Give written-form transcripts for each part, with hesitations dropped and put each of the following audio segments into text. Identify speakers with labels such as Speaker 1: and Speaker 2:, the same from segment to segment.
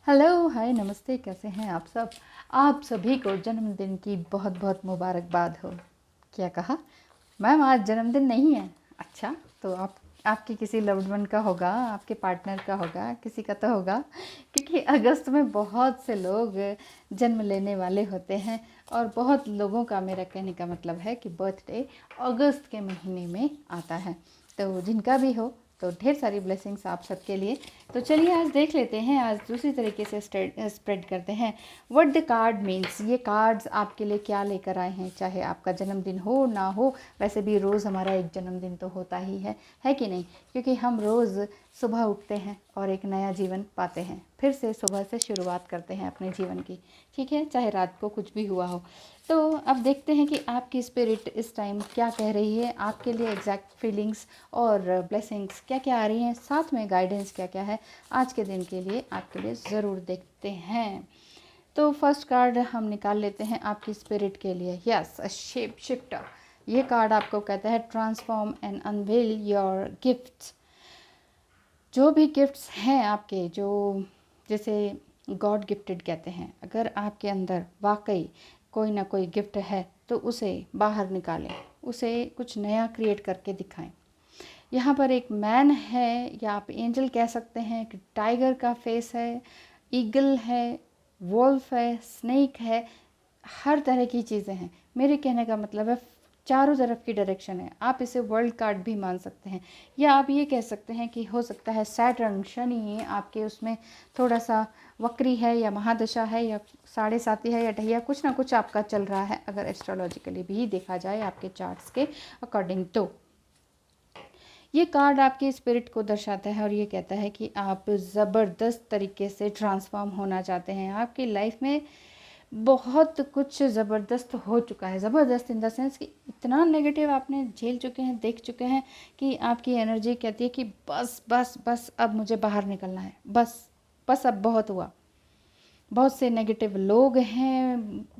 Speaker 1: Hello, हाय, नमस्ते, कैसे हैं आप सब। आप सभी को जन्मदिन की बहुत बहुत मुबारकबाद हो। क्या कहा मैम, आज जन्मदिन नहीं है? अच्छा, तो आपके किसी लव्ड वन का होगा, आपके पार्टनर का होगा, किसी का तो होगा, क्योंकि अगस्त में बहुत से लोग जन्म लेने वाले होते हैं। और बहुत लोगों का, मेरा कहने का मतलब है कि बर्थडे अगस्त के महीने में आता है। तो जिनका भी हो तो ढेर सारी ब्लेसिंग्स आप सबके लिए। तो चलिए आज देख लेते हैं, आज दूसरी तरीके से स्प्रेड करते हैं व्हाट द कार्ड मीन्स। ये कार्ड्स आपके लिए क्या लेकर आए हैं, चाहे आपका जन्मदिन हो ना हो। वैसे भी रोज़ हमारा एक जन्मदिन तो होता ही है कि नहीं? क्योंकि हम रोज़ सुबह उठते हैं और एक नया जीवन पाते हैं, फिर से सुबह से शुरुआत करते हैं अपने जीवन की। ठीक है, चाहे रात को कुछ भी हुआ हो। तो अब देखते हैं कि आपकी स्पिरिट इस टाइम क्या कह रही है, आपके लिए एग्जैक्ट फीलिंग्स और ब्लेसिंग्स क्या क्या आ रही हैं, साथ में गाइडेंस क्या क्या है आज के दिन के लिए आपके लिए ज़रूर देखते हैं। तो फर्स्ट कार्ड हम निकाल लेते हैं आपकी स्पिरिट के लिए। Yes, a shape shifter. ये कार्ड आपको कहता है transform and unveil your gifts. जो भी गिफ्ट्स हैं आपके, जो जैसे गॉड गिफ्टेड कहते हैं, अगर आपके अंदर वाकई कोई ना कोई गिफ्ट है तो उसे बाहर निकालें, उसे कुछ नया क्रिएट करके दिखाएं। यहाँ पर एक मैन है, या आप एंजल कह सकते हैं, कि टाइगर का फेस है, ईगल है, वोल्फ है, स्नेक है, हर तरह की चीज़ें हैं। मेरे कहने का मतलब है चारों तरफ की डायरेक्शन है। आप इसे वर्ल्ड कार्ड भी मान सकते हैं, या आप ये कह सकते हैं कि हो सकता है सैटर्न, शनि आपके उसमें थोड़ा सा वक्री है, या महादशा है, या साढ़े साती है, या ढैया, कुछ ना कुछ आपका चल रहा है, अगर एस्ट्रोलॉजिकली भी देखा जाए आपके चार्ट्स के अकॉर्डिंग। तो ये कार्ड आपके स्पिरिट को दर्शाता है और ये कहता है कि आप ज़बरदस्त तरीके से ट्रांसफॉर्म होना चाहते हैं। आपकी लाइफ में बहुत कुछ ज़बरदस्त हो चुका है, ज़बरदस्त इन द सेंस कि इतना नेगेटिव आपने झेल चुके हैं, देख चुके हैं, कि आपकी एनर्जी कहती है कि बस बस बस अब मुझे बाहर निकलना है, बस बस अब बहुत हुआ। बहुत से नेगेटिव लोग हैं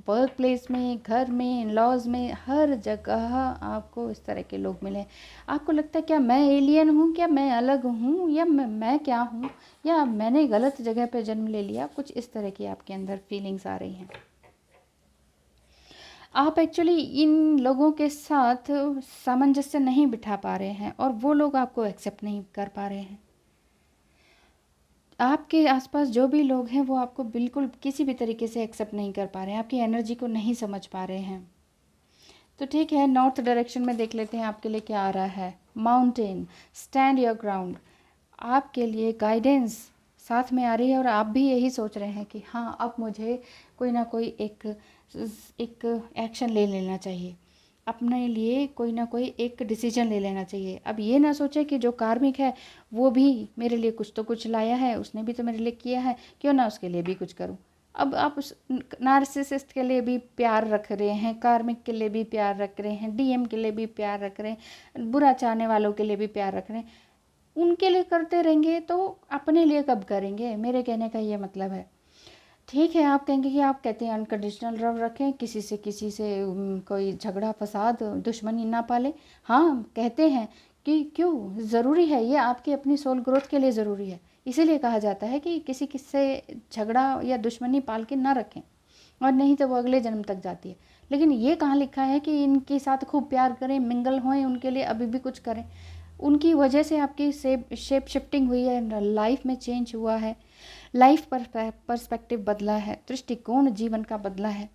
Speaker 1: वर्क प्लेस में, घर में, इन लॉज में, हर जगह आपको इस तरह के लोग मिले। आपको लगता है क्या मैं एलियन हूँ, क्या मैं अलग हूँ, या मैं क्या हूँ, या मैंने गलत जगह पे जन्म ले लिया। कुछ इस तरह की आपके अंदर फीलिंग्स आ रही हैं। आप एक्चुअली इन लोगों के साथ सामंजस्य नहीं बिठा पा रहे हैं, और वो लोग आपको एक्सेप्ट नहीं कर पा रहे हैं। आपके आसपास जो भी लोग हैं वो आपको बिल्कुल किसी भी तरीके से एक्सेप्ट नहीं कर पा रहे हैं, आपकी एनर्जी को नहीं समझ पा रहे हैं। तो ठीक है, नॉर्थ डायरेक्शन में देख लेते हैं आपके लिए क्या आ रहा है। Mountain, stand your ground. आपके लिए गाइडेंस साथ में आ रही है, और आप भी यही सोच रहे हैं कि हाँ, अब मुझे कोई ना कोई एक एक्शन ले लेना चाहिए, अपने लिए कोई ना कोई एक डिसीजन ले लेना चाहिए। अब ये ना सोचे कि जो कार्मिक है वो भी मेरे लिए कुछ तो कुछ लाया है, उसने भी तो मेरे लिए किया है, क्यों ना उसके लिए भी कुछ करूं। अब आप उस नार्सिसिस्ट के लिए भी प्यार रख रहे हैं, कार्मिक के लिए भी प्यार रख रहे हैं, डीएम के लिए भी प्यार रख रहे हैं, बुरा चाहने वालों के लिए भी प्यार रख रहे हैं। उनके लिए करते रहेंगे तो अपने लिए कब करेंगे, मेरे कहने का ये मतलब है। ठीक है, आप कहेंगे कि आप कहते हैं अनकंडीशनल लव रखें, किसी से कोई झगड़ा फसाद दुश्मनी ना पाले। हाँ, कहते हैं कि क्यों ज़रूरी है, ये आपकी अपनी सोल ग्रोथ के लिए ज़रूरी है। इसीलिए कहा जाता है कि किसी से झगड़ा या दुश्मनी पाल के ना रखें, और नहीं तो वो अगले जन्म तक जाती है। लेकिन ये कहाँ लिखा है कि इनके साथ खूब प्यार करें, मिंगल होएं, उनके लिए अभी भी कुछ करें। उनकी वजह से आपकी शेप शिफ्टिंग हुई है, लाइफ में चेंज हुआ है, लाइफ पर्सपेक्टिव बदला है, दृष्टिकोण जीवन का बदला है।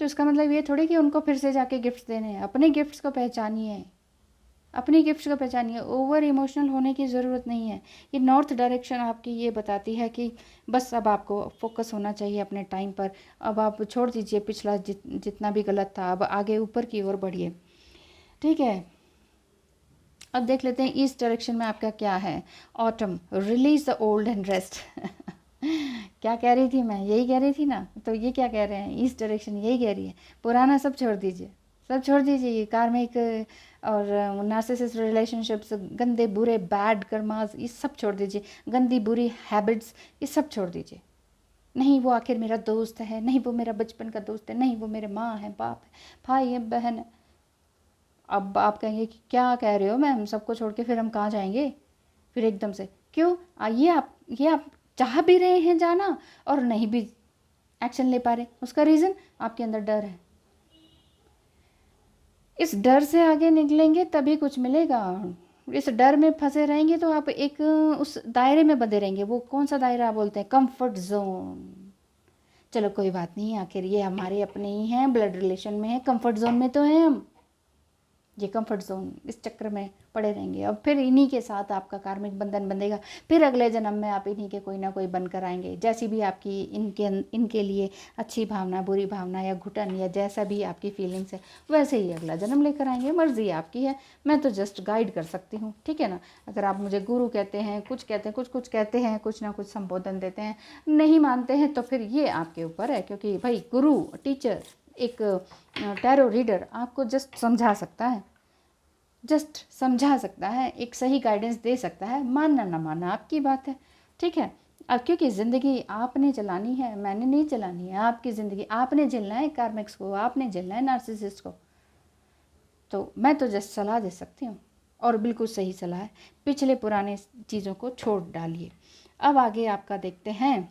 Speaker 1: तो इसका मतलब ये थोड़ी कि उनको फिर से जाके गिफ्ट्स देने हैं। अपने गिफ्ट्स को पहचानिए, अपनी गिफ्ट्स को पहचानिए, ओवर इमोशनल होने की ज़रूरत नहीं है। ये नॉर्थ डायरेक्शन आपकी ये बताती है कि बस अब आपको फोकस होना चाहिए अपने टाइम पर। अब आप छोड़ दीजिए पिछला जितना भी गलत था, अब आगे ऊपर की ओर बढ़िए। ठीक है, अब देख लेते हैं ईस्ट डायरेक्शन में आपका क्या है। Autumn, release the old and rest. क्या कह रही थी मैं, यही कह रही थी ना। तो ये क्या कह रहे हैं, ईस्ट डायरेक्शन यही कह रही है, पुराना सब छोड़ दीजिए, सब छोड़ दीजिए। ये कार्मिक और नार्सिसिस्ट रिलेशनशिप्स, गंदे बुरे बैड कर्मास, ये सब छोड़ दीजिए, गंदी बुरी हैबिट्स, ये सब छोड़ दीजिए। नहीं वो आखिर मेरा दोस्त है, नहीं वो मेरा बचपन का दोस्त है, नहीं वो मेरे माँ है, बाप है, भाई है, बहन है। अब आप कहेंगे कि क्या कह रहे हो मैम, सबको छोड़ के फिर हम कहाँ जाएंगे, फिर एकदम से क्यों। ये आप चाह भी रहे हैं जाना और नहीं भी एक्शन ले पा रहे। उसका रीज़न आपके अंदर डर है। इस डर से आगे निकलेंगे तभी कुछ मिलेगा। इस डर में फंसे रहेंगे तो आप एक उस दायरे में बंधे रहेंगे। वो कौन सा दायरा बोलते हैं? Comfort zone. चलो कोई बात नहीं, आखिर ये हमारे अपने ही हैं, ब्लड रिलेशन में है, कंफर्ट जोन में तो हैं हम। ये कंफर्ट जोन, इस चक्कर में पड़े रहेंगे। अब फिर इन्हीं के साथ आपका कार्मिक बंधन बंधेगा। फिर अगले जन्म में आप इन्हीं के कोई ना कोई बनकर आएंगे। जैसी भी आपकी इनके लिए अच्छी भावना, बुरी भावना या घुटन या जैसा भी आपकी फीलिंग्स है, वैसे ही अगला जन्म लेकर आएंगे। मर्जी आपकी है, मैं तो जस्ट गाइड कर सकती हूँ, ठीक है ना। अगर आप मुझे गुरु कहते हैं, कुछ कहते हैं, कुछ कहते हैं, कुछ ना कुछ संबोधन देते हैं, नहीं मानते हैं तो फिर ये आपके ऊपर है। क्योंकि भाई गुरु, टीचर, एक टैरो रीडर आपको जस्ट समझा सकता है, एक सही गाइडेंस दे सकता है। मानना ना मानना आपकी बात है, ठीक है। अब क्योंकि ज़िंदगी आपने चलानी है, मैंने नहीं चलानी है। आपकी ज़िंदगी आपने झेलना है, कार्मिक्स को आपने झेलना है, नार्सिसिस्ट को। तो मैं तो जस्ट सलाह दे सकती हूँ, और बिल्कुल सही सलाह है। पिछले पुराने चीज़ों को छोड़ डालिए। अब आगे आपका देखते हैं।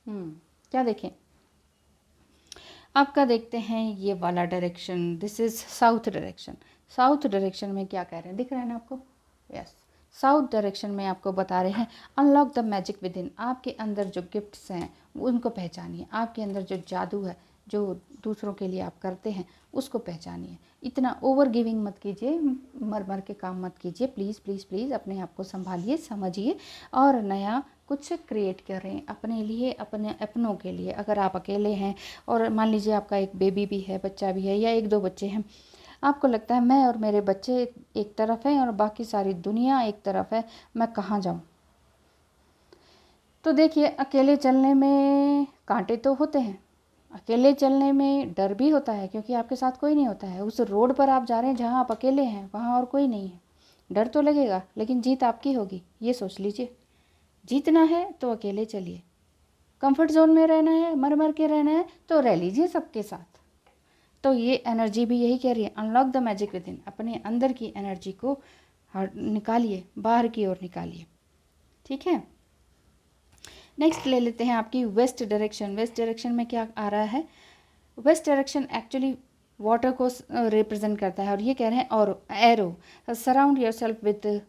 Speaker 1: क्या देखें? आपका देखते हैं ये वाला direction, this is south direction. South direction में क्या कह रहे हैं, दिख रहा है ना आपको? यस, साउथ डायरेक्शन में आपको बता रहे हैं unlock the magic with in. आपके अंदर जो गिफ्ट्स हैं उनको पहचानिए। आपके अंदर जो जादू है, जो दूसरों के लिए आप करते हैं, उसको पहचानिए। इतना ओवर गिविंग मत कीजिए, मर मर के काम मत कीजिए। प्लीज़ प्लीज़ प्लीज़ अपने आप को संभालिए, समझिए और नया कुछ क्रिएट करें अपने लिए, अपने अपनों के लिए। अगर आप अकेले हैं और मान लीजिए आपका एक बेबी भी है, बच्चा भी है, या एक दो बच्चे हैं, आपको लगता है मैं और मेरे बच्चे एक तरफ हैं और बाकी सारी दुनिया एक तरफ है, मैं कहाँ जाऊँ? तो देखिए, अकेले चलने में कांटे तो होते हैं, अकेले चलने में डर भी होता है, क्योंकि आपके साथ कोई नहीं होता है। उस रोड पर आप जा रहे हैं जहाँ आप अकेले हैं, वहाँ और कोई नहीं है। डर तो लगेगा, लेकिन जीत आपकी होगी, ये सोच लीजिए। जीतना है तो अकेले चलिए, कंफर्ट जोन में रहना है, मर मर के रहना है तो रह लीजिए सबके साथ। तो ये एनर्जी भी यही कह रही है, unlock the magic with in. अपने अंदर की एनर्जी को निकालिए, बाहर की ओर निकालिए, ठीक है। नेक्स्ट ले लेते हैं आपकी वेस्ट डायरेक्शन। वेस्ट डायरेक्शन में क्या आ रहा है? वेस्ट डायरेक्शन एक्चुअली वाटर को रिप्रेजेंट करता है, और ये कह रहे हैं और arrow, surround your self with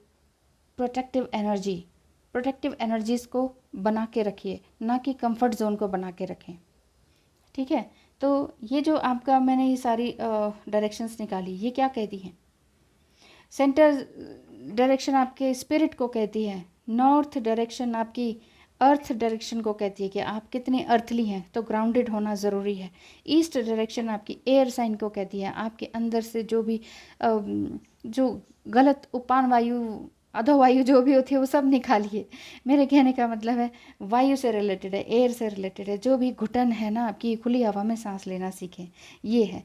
Speaker 1: protective energy. Protective energies को बना के रखिए, ना कि कंफर्ट जोन को बना के रखें, ठीक है। तो ये जो आपका मैंने ये सारी डायरेक्शंस निकाली, ये क्या कहती हैं? सेंटर डायरेक्शन आपके स्पिरिट को कहती है। नॉर्थ डायरेक्शन आपकी अर्थ डायरेक्शन को कहती है कि आप कितने अर्थली हैं, तो ग्राउंडेड होना ज़रूरी है। ईस्ट डायरेक्शन आपकी एयर साइन को कहती है, आपके अंदर से जो भी जो गलत उपान वायु, अधोवायु जो भी होती है, वो सब निकालिए। मेरे कहने का मतलब है वायु से रिलेटेड है, एयर से रिलेटेड है। जो भी घुटन है ना आपकी, खुली हवा में सांस लेना सीखें, ये है।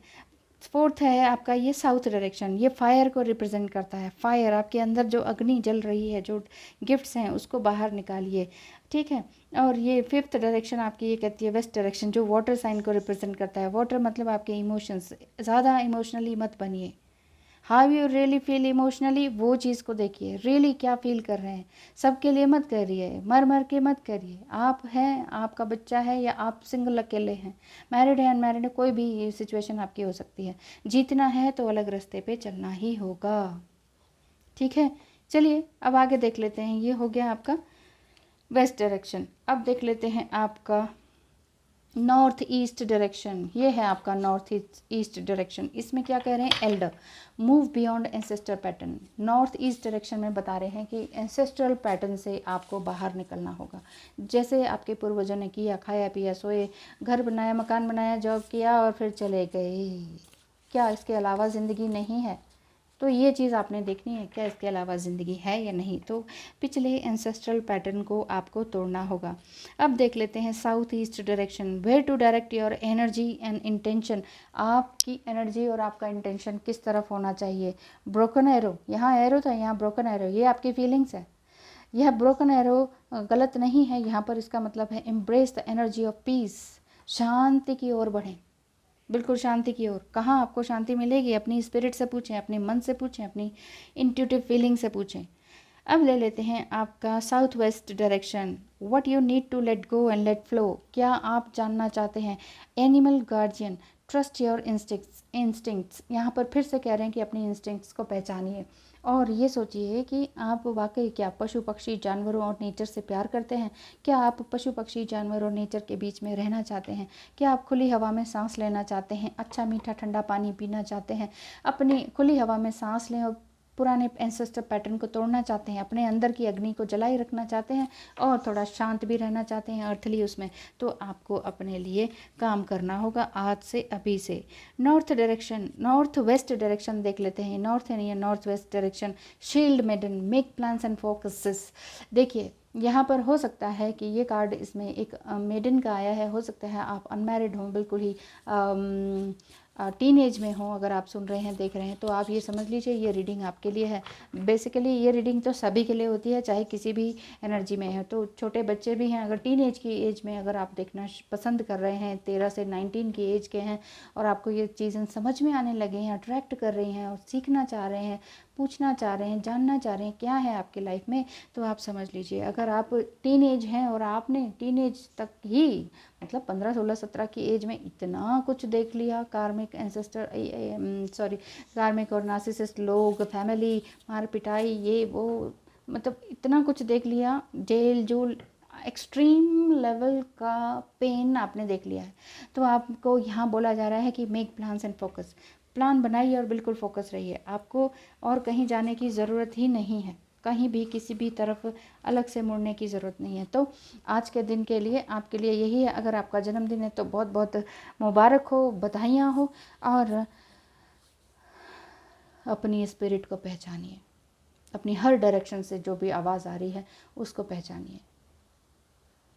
Speaker 1: फोर्थ है आपका ये साउथ डायरेक्शन, ये फायर को रिप्रेजेंट करता है। फायर, आपके अंदर जो अग्नि जल रही है, जो गिफ्ट्स हैं उसको बाहर निकालिए, ठीक है। और ये फिफ्थ डायरेक्शन आपकी ये कहती है वेस्ट डायरेक्शन, जो वाटर साइन को रिप्रेजेंट करता है। वाटर मतलब आपके इमोशंस। ज़्यादा इमोशनली मत बनिए। How you really feel emotionally, वो चीज़ को देखिए, रियली क्या फील कर रहे हैं। सबके लिए मत करिए, मर मर के मत करिए। आप हैं, आपका बच्चा है, या आप सिंगल अकेले हैं, मैरिड है, अनमैरिड है, कोई भी सिचुएशन आपकी हो सकती है। जीतना है तो अलग रास्ते पे चलना ही होगा, ठीक है। चलिए अब आगे देख लेते हैं। ये हो गया आपका वेस्ट डायरेक्शन। अब देख लेते हैं आपका नॉर्थ ईस्ट डायरेक्शन। ये है आपका नॉर्थ ईस्ट डायरेक्शन। इसमें क्या कह रहे हैं? Elder, move beyond ancestor pattern. North east direction में बता रहे हैं कि एंसेस्ट्रल पैटर्न से आपको बाहर निकलना होगा। जैसे आपके पूर्वजों ने किया, खाया पिया सोए, घर बनाया, मकान बनाया, जॉब किया और फिर चले गए। क्या इसके अलावा ज़िंदगी नहीं है? तो ये चीज़ आपने देखनी है, क्या इसके अलावा ज़िंदगी है या नहीं। तो पिछले एंसेस्ट्रल पैटर्न को आपको तोड़ना होगा। अब देख लेते हैं south east direction. Where to direct your energy and intention. आपकी एनर्जी और आपका इंटेंशन किस तरफ होना चाहिए? ब्रोकन एरो, यहाँ एरो था, यहाँ ब्रोकन एरो, ये आपकी फीलिंग्स है। यह ब्रोकन एरो गलत नहीं है, यहाँ पर इसका मतलब है embrace the energy of peace. शांति की ओर बढ़ें, बिल्कुल शांति की ओर। कहाँ आपको शांति मिलेगी? अपनी स्पिरिट से पूछें, अपने मन से पूछें, अपनी इंट्यूटिव फीलिंग से पूछें। अब ले लेते हैं आपका south west direction. What you need to let go and let flow. क्या आप जानना चाहते हैं? Animal guardian, trust your instincts. यहाँ पर फिर से कह रहे हैं कि अपनी इंस्टिंक्ट्स को पहचानिए और ये सोचिए कि आप वाकई क्या पशु पक्षी जानवरों और नेचर से प्यार करते हैं? क्या आप पशु पक्षी जानवर और नेचर के बीच में रहना चाहते हैं? क्या आप खुली हवा में सांस लेना चाहते हैं? अच्छा मीठा ठंडा पानी पीना चाहते हैं? अपनी खुली हवा में सांस लें और पुराने एंसेस्टर पैटर्न को तोड़ना चाहते हैं? अपने अंदर की अग्नि को जलाए रखना चाहते हैं और थोड़ा शांत भी रहना चाहते हैं अर्थली उसमें? तो आपको अपने लिए काम करना होगा आज से, अभी से। North direction, north west direction देख लेते हैं। नॉर्थ एंड या north west direction. Shield maiden, make plans and focuses. देखिए यहाँ पर हो सकता है कि ये कार्ड इसमें एक मेडन का आया है। हो सकता है आप अनमैरिड हों, बिल्कुल ही टीन एज में हो। अगर आप सुन रहे हैं, देख रहे हैं, तो आप ये समझ लीजिए ये रीडिंग आपके लिए है। बेसिकली ये रीडिंग तो सभी के लिए होती है, चाहे किसी भी एनर्जी में है। तो छोटे बच्चे भी हैं, अगर टीन एज की एज में अगर आप देखना पसंद कर रहे हैं, 13 से 19 की एज के हैं और आपको ये चीज़ें समझ में आने लगे हैं, अट्रैक्ट कर रही हैं और सीखना चाह रहे हैं, पूछना चाह रहे हैं, जानना चाह रहे हैं क्या है आपकी लाइफ में, तो आप समझ लीजिए अगर आप टीन एज हैं और आपने टीन एज तक ही मतलब 15, 16, 17 की एज में इतना कुछ देख लिया, कार्मिक एंसेस्टर कार्मिक और नार्सिसिस्ट लोग, फैमिली, मार पिटाई, ये वो, मतलब इतना कुछ देख लिया, जेल जूल, एक्सट्रीम लेवल का पेन आपने देख लिया है। तो आपको यहाँ बोला जा रहा है कि make plans and focus. Plan बनाइए और बिल्कुल फोकस रहिए। आपको और कहीं जाने की ज़रूरत ही नहीं है, कहीं भी किसी भी तरफ अलग से मुड़ने की ज़रूरत नहीं है। तो आज के दिन के लिए आपके लिए यही है। अगर आपका जन्मदिन है तो बहुत बहुत मुबारक हो, बधाइयाँ हो और अपनी स्पिरिट को पहचानिए। अपनी हर डायरेक्शन से जो भी आवाज़ आ रही है उसको पहचानिए।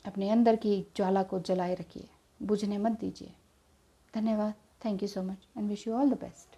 Speaker 1: अपने अंदर की ज्वाला को जलाए रखिए, बुझने मत दीजिए। धन्यवाद। Thank you so much and wish you all the best.